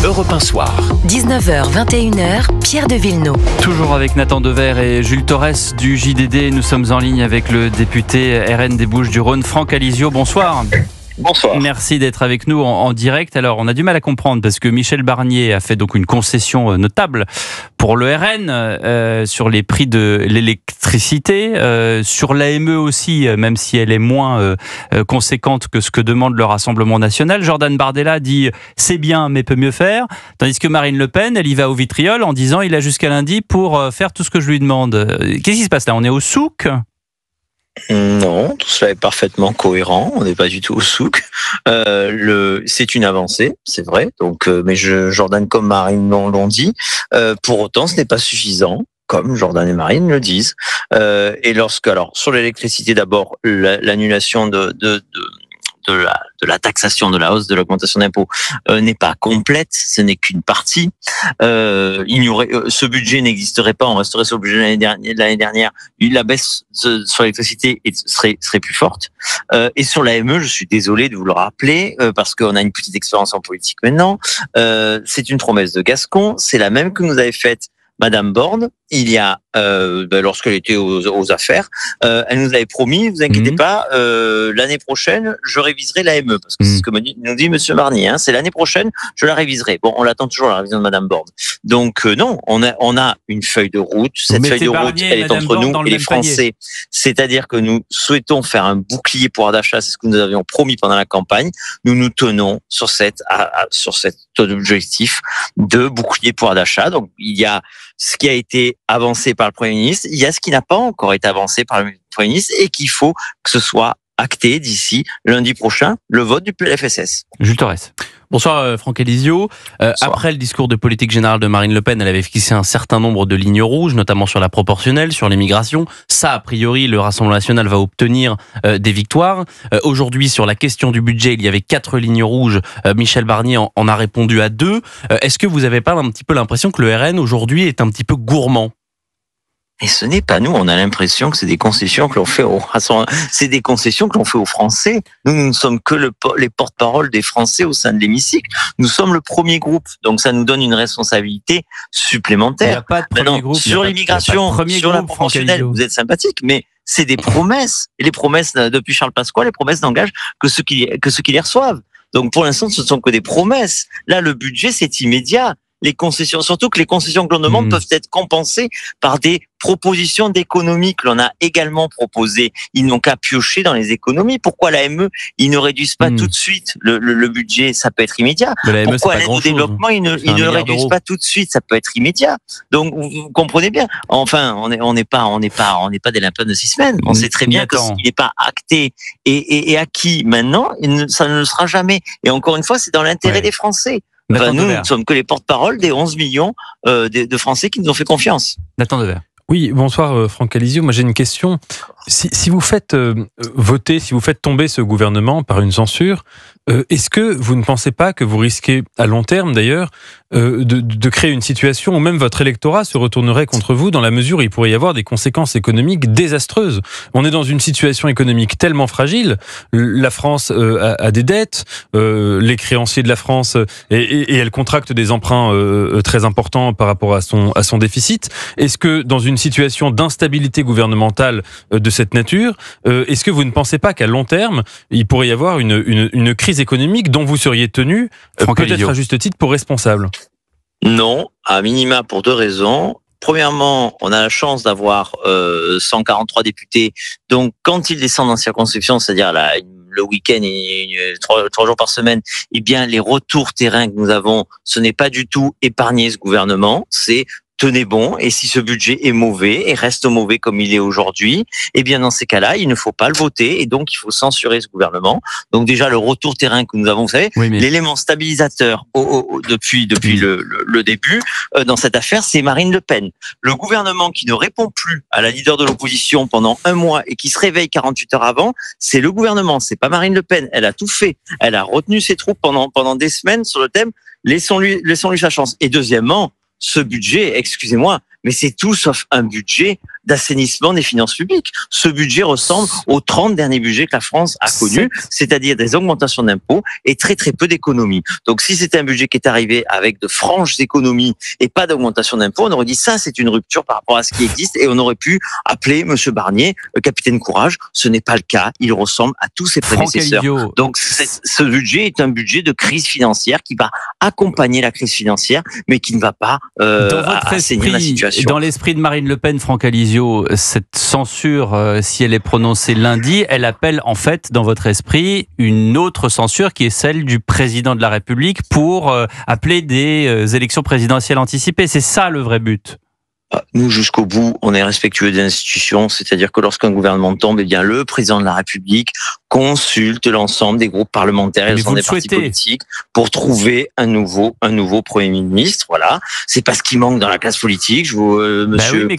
Europe 1 Soir. 19h, 21h, Pierre de Villeneuve. Toujours avec Nathan Dever et Jules Torres du JDD. Nous sommes en ligne avec le député RN des Bouches-du-Rhône, Franck Alizio. Bonsoir. Bonsoir. Merci d'être avec nous en direct. Alors, on a du mal à comprendre parce que Michel Barnier a fait donc une concession notable pour le RN sur les prix de l'électricité, sur l'AME aussi, même si elle est moins conséquente que ce que demande le Rassemblement national. Jordan Bardella dit c'est bien mais peut mieux faire, tandis que Marine Le Pen, elle y va au vitriol en disant il a jusqu'à lundi pour faire tout ce que je lui demande. Qu'est-ce qui se passe là? On est au souk? Non, tout cela est parfaitement cohérent. On n'est pas du tout au souk. C'est une avancée, c'est vrai. Donc, mais Jordan comme Marine l'ont dit. Pour autant, ce n'est pas suffisant, comme Jordan et Marine le disent. Et alors sur l'électricité, d'abord, l'annulation de la taxation, de la hausse de l'augmentation d'impôts n'est pas complète, ce n'est qu'une partie. Ce budget n'existerait pas, on resterait sur le budget de l'année dernière. La baisse sur l'électricité serait plus forte. Et sur l'AME, je suis désolé de vous le rappeler, parce qu'on a une petite expérience en politique maintenant. C'est une promesse de Gascon, c'est la même que nous avait faite Madame Borne, il y a lorsqu'elle était aux affaires, elle nous avait promis, vous inquiétez pas, l'année prochaine, je réviserai l'AME, parce que c'est ce que nous dit Monsieur Barnier, c'est l'année prochaine, je la réviserai. Bon, on l'attend toujours la révision de Madame Borne. Donc non, on a une feuille de route. Cette feuille de route, elle est entre nous et les Français. C'est-à-dire que nous souhaitons faire un bouclier pouvoir d'achat, c'est ce que nous avions promis pendant la campagne. Nous nous tenons sur cet objectif de bouclier pouvoir d'achat. Donc il y a ce qui a été avancé par le Premier ministre, il y a ce qui n'a pas encore été avancé par le Premier ministre et qu'il faut que ce soit acté d'ici lundi prochain, le vote du PLFSS. Jules Torres. Bonsoir Franck Alizio. Après le discours de politique générale de Marine Le Pen, elle avait fixé un certain nombre de lignes rouges, notamment sur la proportionnelle, sur l'immigration. Ça, a priori, le Rassemblement national va obtenir des victoires. Aujourd'hui, sur la question du budget, il y avait 4 lignes rouges. Michel Barnier en a répondu à 2. Est-ce que vous n'avez pas un petit peu l'impression que le RN aujourd'hui est un petit peu gourmand? Et ce n'est pas nous, on a l'impression que c'est des concessions que l'on fait c'est des concessions que l'on fait aux Français. Nous ne sommes que les porte-parole des Français au sein de l'hémicycle. Nous sommes le premier groupe, donc ça nous donne une responsabilité supplémentaire. Il n'y a pas de premier groupe. Sur l'immigration, sur la proportionnelle, vous êtes sympathique, mais c'est des promesses. Et les promesses, depuis Charles Pasqua, les promesses n'engagent que ceux qui les reçoivent. Donc pour l'instant, ce ne sont que des promesses. Là, le budget, c'est immédiat. Les concessions, surtout que les concessions que l'on demande peuvent être compensées par des propositions d'économies que l'on a également proposées. Ils n'ont qu'à piocher dans les économies. Pourquoi l'AME, ils ne réduisent pas tout de suite le budget? Ça peut être immédiat. Pourquoi l'aide au développement, ils ne le réduisent pas tout de suite? Ça peut être immédiat. Donc, vous comprenez bien. Enfin, on n'est pas des limpins de 6 semaines. On sait très bien que s'il n'est pas acté et acquis maintenant, ça ne le sera jamais. Et encore une fois, c'est dans l'intérêt des Français. Enfin, nous ne sommes que les porte-parole des 11 millions de Français qui nous ont fait confiance. Nathan Dever. Oui, bonsoir Franck Alizio. Moi j'ai une question. Si vous faites voter, si vous faites tomber ce gouvernement par une censure, est-ce que vous ne pensez pas que vous risquez, à long terme d'ailleurs, de créer une situation où même votre électorat se retournerait contre vous dans la mesure où il pourrait y avoir des conséquences économiques désastreuses? On est dans une situation économique tellement fragile. La France a des dettes, les créanciers de la France, et elle contracte des emprunts très importants par rapport à son déficit. Est-ce que dans une situation d'instabilité gouvernementale de cette nature, est-ce que vous ne pensez pas qu'à long terme, il pourrait y avoir une crise économique dont vous seriez tenu, peut-être à juste titre, pour responsable? Non, à minima pour 2 raisons. Premièrement, on a la chance d'avoir 143 députés. Donc, quand ils descendent en circonscription, c'est-à-dire le week-end et 3 jours par semaine, eh bien, les retours terrain que nous avons, ce n'est pas du tout épargner ce gouvernement. C'est tenez bon, et si ce budget est mauvais et reste mauvais comme il est aujourd'hui, eh bien dans ces cas-là, il ne faut pas le voter et donc il faut censurer ce gouvernement. Donc déjà le retour terrain que nous avons, vous savez, l'élément stabilisateur depuis le début dans cette affaire, c'est Marine Le Pen. Le gouvernement qui ne répond plus à la leader de l'opposition pendant 1 mois et qui se réveille 48 heures avant, c'est le gouvernement, c'est pas Marine Le Pen. Elle a tout fait, elle a retenu ses troupes pendant des semaines sur le thème. Laissons-lui sa chance. Et deuxièmement, ce budget, excusez-moi, mais c'est tout sauf un budget d'assainissement des finances publiques. Ce budget ressemble aux 30 derniers budgets que la France a connus, c'est-à-dire des augmentations d'impôts et très très peu d'économies. Donc si c'était un budget qui est arrivé avec de franches économies et pas d'augmentation d'impôts, on aurait dit ça c'est une rupture par rapport à ce qui existe et on aurait pu appeler Monsieur Barnier capitaine courage. Ce n'est pas le cas. Il ressemble à tous ses prédécesseurs. Donc ce budget est un budget de crise financière qui va accompagner la crise financière, mais qui ne va pas assainir la situation. Dans l'esprit de Marine Le Pen, Franck Alizio, cette censure, si elle est prononcée lundi, elle appelle en fait, dans votre esprit, une autre censure qui est celle du président de la République pour appeler des élections présidentielles anticipées. C'est ça le vrai but. Nous, jusqu'au bout, on est respectueux des institutions, c'est-à-dire que lorsqu'un gouvernement tombe, eh bien, le président de la République consulte l'ensemble des groupes parlementaires et des partis politiques pour trouver un nouveau Premier ministre. Voilà. C'est pas ce qui manque dans la classe politique. Monsieur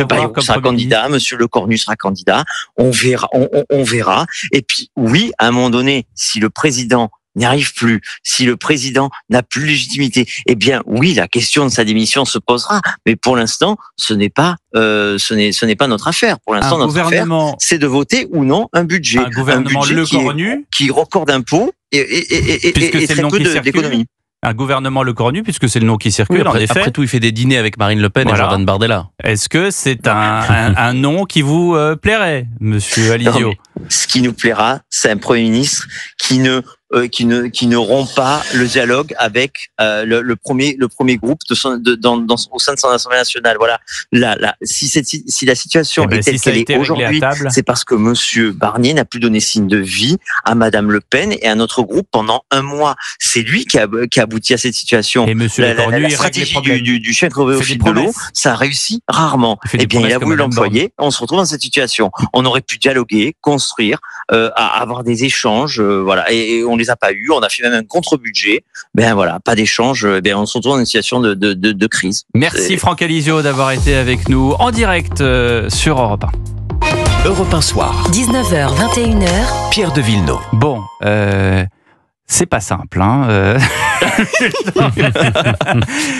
Bayrou sera candidat, Monsieur Lecornu sera candidat. On verra. Et puis, oui, à un moment donné, si le président n'y arrive plus, si le président n'a plus de légitimité, eh bien oui, la question de sa démission se posera. Mais pour l'instant, ce n'est pas notre affaire. Pour l'instant, notre affaire, c'est de voter ou non un budget. Un gouvernement Lecornu qui record d'impôts et très peu d'économies. Un gouvernement Lecornu, puisque c'est le nom qui circule, oui, après tout, il fait des dîners avec Marine Le Pen et Jordan Bardella. Est-ce que c'est un nom qui vous plairait, Monsieur Alizio? Ce qui nous plaira, c'est un Premier ministre qui ne rompt pas le dialogue avec le premier groupe au sein de son Assemblée nationale. Voilà. Si la situation est telle qu'elle est aujourd'hui, c'est parce que Monsieur Barnier n'a plus donné signe de vie à Madame Le Pen et à notre groupe pendant un mois. C'est lui qui a abouti à cette situation. Et Monsieur Lecornu, la stratégie du chien crevé au fil de l'eau, ça a réussi rarement. Eh bien, il a voulu l'employer. On se retrouve dans cette situation. On aurait pu dialoguer, construire, avoir des échanges, voilà. Et on les a pas eu. On a fait même un contre-budget. Ben voilà, pas d'échange. Ben on se retrouve dans une situation de crise. Merci Franck Alizio d'avoir été avec nous en direct sur Europe 1. Europe 1 Soir. 19h, 21h. Pierre de Villeneuve. Bon, c'est pas simple, hein.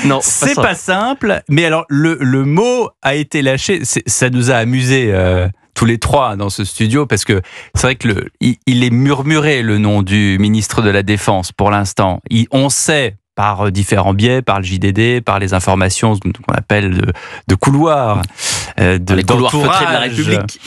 Non, c'est pas simple. Mais alors, le mot a été lâché. Ça nous a amusés. Tous les trois dans ce studio, parce que c'est vrai que il est murmuré le nom du ministre de la Défense pour l'instant. On sait par différents biais, par le JDD, par les informations qu'on appelle de couloirs, les couloirs feutrés de la République,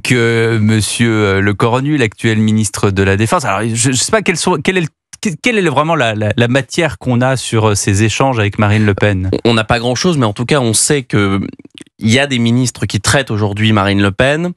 que Monsieur Lecornu, l'actuel ministre de la Défense. Alors je sais pas quelle est vraiment la matière qu'on a sur ces échanges avec Marine Le Pen? On n'a pas grand-chose, mais en tout cas, on sait que il y a des ministres qui traitent aujourd'hui Marine Le Pen.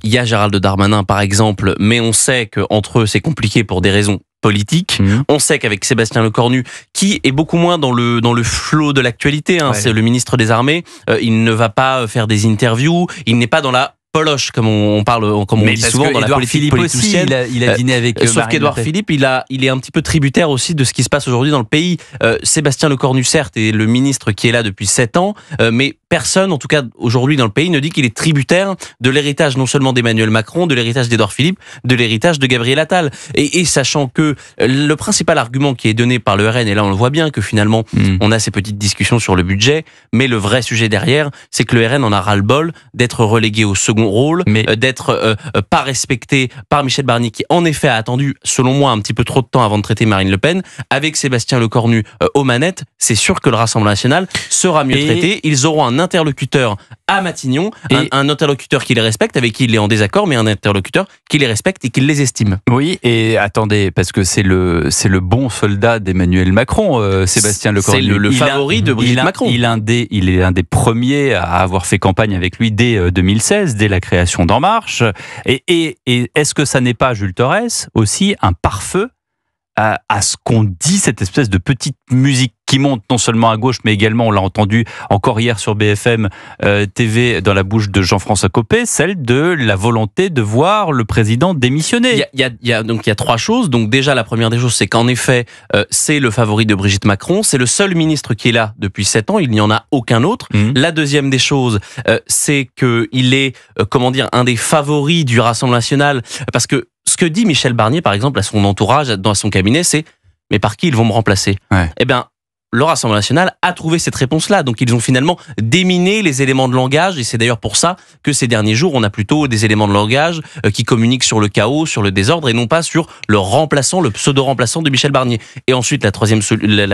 Il y a Gérald Darmanin, par exemple, mais on sait qu'entre eux, c'est compliqué pour des raisons politiques. On sait qu'avec Sébastien Lecornu, qui est beaucoup moins dans le flot de l'actualité, hein, c'est le ministre des Armées, il ne va pas faire des interviews, il n'est pas dans la poloche, comme on dit souvent dans la politique politicienne. Il a dîné avec sauf qu'Édouard Philippe, il est un petit peu tributaire aussi de ce qui se passe aujourd'hui dans le pays. Sébastien Lecornu, certes, est le ministre qui est là depuis 7 ans, mais personne, en tout cas aujourd'hui dans le pays, ne dit qu'il est tributaire de l'héritage non seulement d'Emmanuel Macron, de l'héritage d'Édouard Philippe, de l'héritage de Gabriel Attal. Et sachant que le principal argument qui est donné par le RN, et là on le voit bien que finalement on a ces petites discussions sur le budget, mais le vrai sujet derrière, c'est que le RN en a ras-le-bol d'être relégué au second rôle, d'être pas respecté par Michel Barnier, qui en effet a attendu, selon moi, un petit peu trop de temps avant de traiter Marine Le Pen. Avec Sébastien Lecornu aux manettes, c'est sûr que le Rassemblement national sera mieux traité. Ils auront un interlocuteur à Matignon, un interlocuteur qui les respecte, avec qui il est en désaccord, mais un interlocuteur qui les respecte et qui les estime. Oui, et attendez, parce que c'est le bon soldat d'Emmanuel Macron, Sébastien Lecornu. C'est le favori de Brigitte Macron. Il est un des premiers à avoir fait campagne avec lui dès 2016, dès la création d'En Marche. Et est-ce que ça n'est pas, Jules Torres, aussi un pare-feu à ce qu'on dit, cette espèce de petite musique qui monte non seulement à gauche, mais également, on l'a entendu encore hier sur BFM TV, dans la bouche de Jean-François Copé, celle de la volonté de voir le président démissionner. Il y a 3 choses. Donc déjà, la première des choses, c'est qu'en effet, c'est le favori de Brigitte Macron. C'est le seul ministre qui est là depuis 7 ans. Il n'y en a aucun autre. La deuxième des choses, c'est qu'il est, un des favoris du Rassemblement national. Parce que ce que dit Michel Barnier, par exemple, à son entourage, dans son cabinet, c'est « mais par qui ils vont me remplacer ?» Eh bien, le Rassemblement national a trouvé cette réponse-là. Donc ils ont finalement déminé les éléments de langage, et c'est d'ailleurs pour ça que ces derniers jours, on a plutôt des éléments de langage qui communiquent sur le chaos, sur le désordre, et non pas sur le remplaçant, le pseudo-remplaçant de Michel Barnier. Et ensuite, la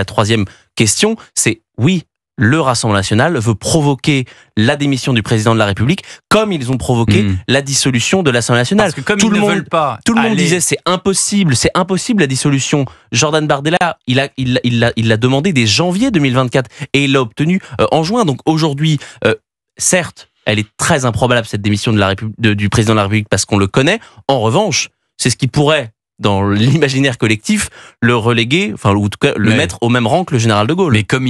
troisième question, c'est oui, le Rassemblement national veut provoquer la démission du président de la République, comme ils ont provoqué la dissolution de l'Assemblée nationale. Parce que comme tout le monde disait c'est impossible la dissolution. Jordan Bardella, il l'a demandé dès janvier 2024 et il l'a obtenu en juin. Donc aujourd'hui, certes, elle est très improbable cette démission du président de la République parce qu'on le connaît. En revanche, c'est ce qui pourrait, dans l'imaginaire collectif, le reléguer, enfin, ou en tout cas, le mettre au même rang que le général de Gaulle. Mais comme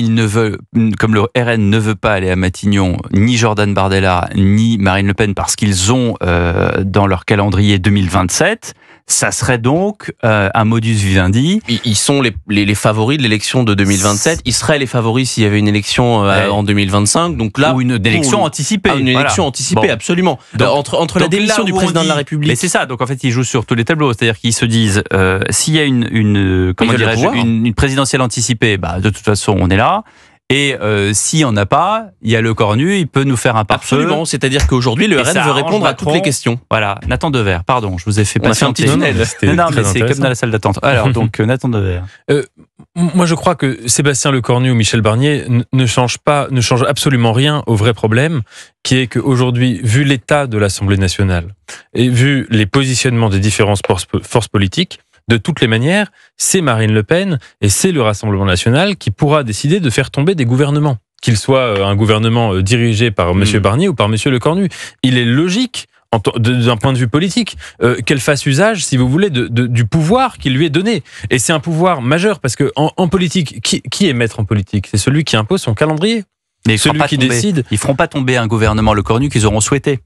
comme le RN ne veut pas aller à Matignon, ni Jordan Bardella, ni Marine Le Pen, parce qu'ils ont dans leur calendrier 2027, ça serait donc un modus vivendi. Ils sont les favoris de l'élection de 2027. Ils seraient les favoris s'il y avait une élection en 2025. Donc là, ou une élection anticipée. Une élection anticipée, absolument. Donc, entre la démission du président de la République. Mais c'est ça. Donc en fait, ils jouent sur tous les tableaux. C'est-à-dire qu'ils se disent, s'il y a une présidentielle anticipée, de toute façon, on est là. Et s'il n'y en a pas, il y a le cornu, il peut nous faire un pare-feu. Absolument, c'est-à-dire qu'aujourd'hui, le RN veut répondre à toutes les questions. Voilà, Nathan Dever, pardon, je vous ai fait passer un petit tunnel. Non, mais c'est comme dans la salle d'attente. Alors, donc, Nathan Dever. Moi, je crois que Sébastien Lecornu ou Michel Barnier ne changent absolument rien au vrai problème, qui est qu'aujourd'hui, vu l'état de l'Assemblée nationale et vu les positionnements des différentes forces politiques, de toutes les manières, c'est Marine Le Pen et c'est le Rassemblement national qui pourra décider de faire tomber des gouvernements, qu'il soit un gouvernement dirigé par M. Barnier ou par M. Lecornu. Il est logique, d'un point de vue politique, qu'elle fasse usage, si vous voulez, du pouvoir qui lui est donné. Et c'est un pouvoir majeur, parce que en politique, qui est maître en politique ? C'est celui qui impose son calendrier. Mais celui qui décide. Ils feront pas tomber un gouvernement Lecornu qu'ils auront souhaité.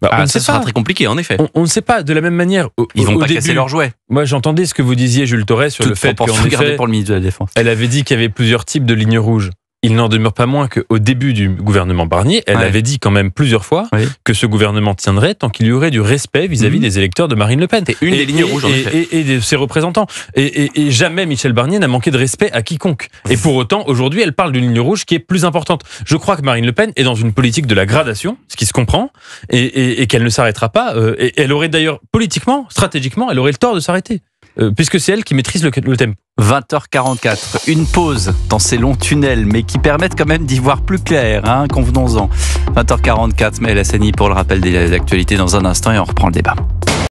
Ça sera très compliqué, en effet. On ne sait pas. De la même manière, ils vont pas casser leurs jouets. Moi, j'entendais ce que vous disiez, Jules Torret, sur le fait qu'en effet, pour le ministre de la Défense. Elle avait dit qu'il y avait plusieurs types de lignes rouges. Il n'en demeure pas moins qu'au début du gouvernement Barnier, elle avait dit quand même plusieurs fois que ce gouvernement tiendrait tant qu'il y aurait du respect vis-à-vis des électeurs de Marine Le Pen. C'est une des lignes rouges, en effet. Et de ses représentants. Et jamais Michel Barnier n'a manqué de respect à quiconque. Et pour autant, aujourd'hui, elle parle d'une ligne rouge qui est plus importante. Je crois que Marine Le Pen est dans une politique de la gradation, ce qui se comprend, et qu'elle ne s'arrêtera pas. Et elle aurait d'ailleurs, politiquement, stratégiquement, elle aurait le tort de s'arrêter. Puisque c'est elle qui maîtrise le tempo. 20h44, une pause dans ces longs tunnels, mais qui permettent quand même d'y voir plus clair, convenons-en. 20h44, Maël Hassani pour le rappel des actualités dans un instant et on reprend le débat.